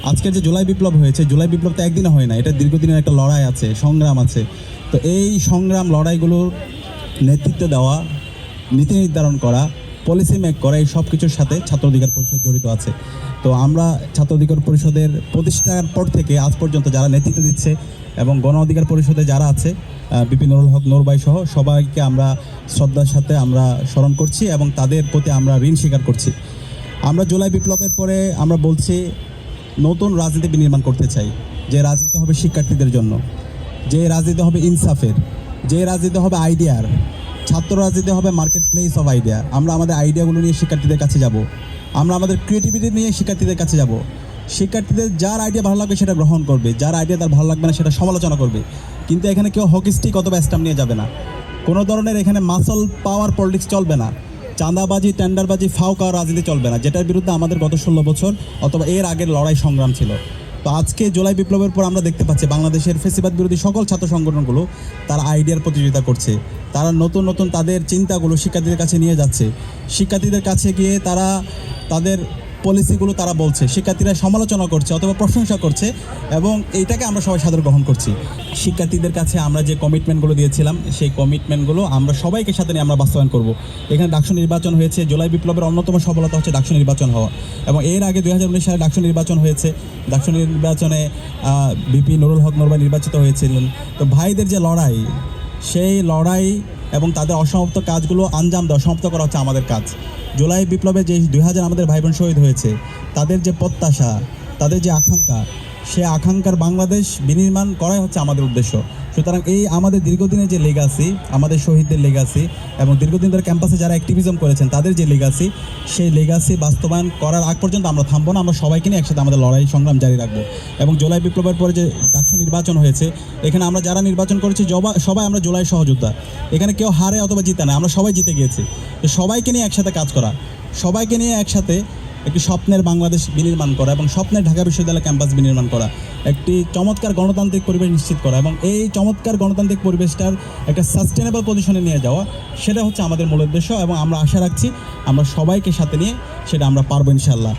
আজকের যে জুলাই বিপ্লব হয়েছে, জুলাই বিপ্লব তো একদিনে হয় না, এটা দীর্ঘদিনের একটা লড়াই আছে, সংগ্রাম আছে। তো এই সংগ্রাম লড়াইগুলোর নেতৃত্ব দেওয়া, নীতি নির্ধারণ করা, পলিসি মেক করা, এই সব কিছুর সাথে ছাত্র অধিকার পরিষদ জড়িত আছে। তো আমরা ছাত্র অধিকার পরিষদের প্রতিষ্ঠার পর থেকে আজ পর্যন্ত যারা নেতৃত্ব দিচ্ছে এবং গণ অধিকার পরিষদে যারা আছে, বিপি নুরুল হক নূর ভাই সহ সবাইকে আমরা শ্রদ্ধার সাথে আমরা স্মরণ করছি এবং তাদের প্রতি আমরা ঋণ স্বীকার করছি। আমরা জুলাই বিপ্লবের পরে আমরা বলছি নতুন রাজনীতি বিনির্মাণ করতে চাই, যে রাজনীতি হবে শিক্ষার্থীদের জন্য, যে রাজনীতি হবে ইনসাফের, যে রাজনীতি হবে আইডিয়ার। ছাত্র রাজনীতি হবে মার্কেট প্লেস অফ আইডিয়া। আমরা আমাদের আইডিয়াগুলো নিয়ে শিক্ষার্থীদের কাছে যাব, আমরা আমাদের ক্রিয়েটিভিটি নিয়ে শিক্ষার্থীদের কাছে যাব। শিক্ষার্থীদের যার আইডিয়া ভালো লাগবে সেটা গ্রহণ করবে, যার আইডিয়া তার ভালো লাগবে না সেটা সমালোচনা করবে। কিন্তু এখানে কেউ হকি স্টিক অথবা স্ট্যাম্প নিয়ে যাবে না। কোনো ধরনের এখানে মাসল পাওয়ার পলিটিক্স চলবে না। চাঁদাবাজি, টেন্ডারবাজি, ফাও খাওয়ার রাজনীতি চলবে না, যেটার বিরুদ্ধে আমাদের গত 16 বছর অথবা এর আগের লড়াই সংগ্রাম ছিল। তো আজকে জুলাই বিপ্লবের পর আমরা দেখতে পাচ্ছি বাংলাদেশের ফেসিবাদ বিরোধী সকল ছাত্র সংগঠনগুলো তারা আইডিয়ার প্রতিযোগিতা করছে। তারা নতুন নতুন তাদের চিন্তাগুলো শিক্ষার্থীদের কাছে নিয়ে যাচ্ছে। শিক্ষার্থীদের কাছে গিয়ে তারা তাদের পলিসিগুলো তারা বলছে, শিক্ষার্থীরা সমালোচনা করছে অথবা প্রশংসা করছে, এবং এইটাকে আমরা সবাই সাদরে গ্রহণ করছি। শিক্ষার্থীদের কাছে আমরা যে কমিটমেন্টগুলো দিয়েছিলাম, সেই কমিটমেন্টগুলো আমরা সবাইকে সাথে নিয়ে আমরা বাস্তবায়ন করব। এখানে ডাকসু নির্বাচন হয়েছে, জুলাই বিপ্লবের অন্যতম সফলতা হচ্ছে ডাকসু নির্বাচন হওয়া, এবং এর আগে 2019 সালে ডাকসু নির্বাচন হয়েছে। ডাকসু নির্বাচনে বিপি নুরুল হক নূর ভাই নির্বাচিত হয়েছিলেন। তো ভাইদের যে লড়াই, সেই লড়াই এবং তাদের অসমাপ্ত কাজগুলো আঞ্জাম দেওয়া, সমাপ্ত করা হচ্ছে আমাদের কাজ। জুলাই বিপ্লবে যে 2000 আমাদের ভাই বোন শহীদ হয়েছে, তাদের যে প্রত্যাশা, তাদের যে আকাঙ্ক্ষা, সে আকাঙ্ক্ষার বাংলাদেশ বিনির্মাণ করাই হচ্ছে আমাদের উদ্দেশ্য। সুতরাং এই আমাদের দীর্ঘদিনের যে লেগাসি, আমাদের শহীদদের লেগাসি এবং দীর্ঘদিন ধরে ক্যাম্পাসে যারা অ্যাক্টিভিজম করেছেন তাদের যে লেগাসি, সেই লেগাসি বাস্তবায়ন করার আগ পর্যন্ত আমরা থামবো না। আমরা সবাইকে নিয়ে একসাথে আমাদের লড়াই সংগ্রাম জারি রাখবো। এবং জুলাই বিপ্লবের পরে যে ডাকসু নির্বাচন হয়েছে, এখানে আমরা যারা নির্বাচন করেছি সবাই আমরা জুলাই সহযোদ্ধা। এখানে কেউ হারে অথবা জিতে না, আমরা সবাই জিতে গিয়েছি। তো সবাইকে নিয়ে একসাথে কাজ করা, সবাইকে নিয়ে একসাথে একটি স্বপ্নের বাংলাদেশ বিনির্মাণ করা এবং স্বপ্নের ঢাকা বিশ্ববিদ্যালয় ক্যাম্পাস বিনির্মাণ করা, একটি চমৎকার গণতান্ত্রিক পরিবেশ নিশ্চিত করা এবং এই চমৎকার গণতান্ত্রিক পরিবেশটার একটা সাস্টেনেবল পজিশনে নিয়ে যাওয়া, সেটা হচ্ছে আমাদের মূল উদ্দেশ্য। এবং আমরা আশা রাখছি আমরা সবাইকে সাথে নিয়ে সেটা আমরা পারবো ইনশাল্লাহ।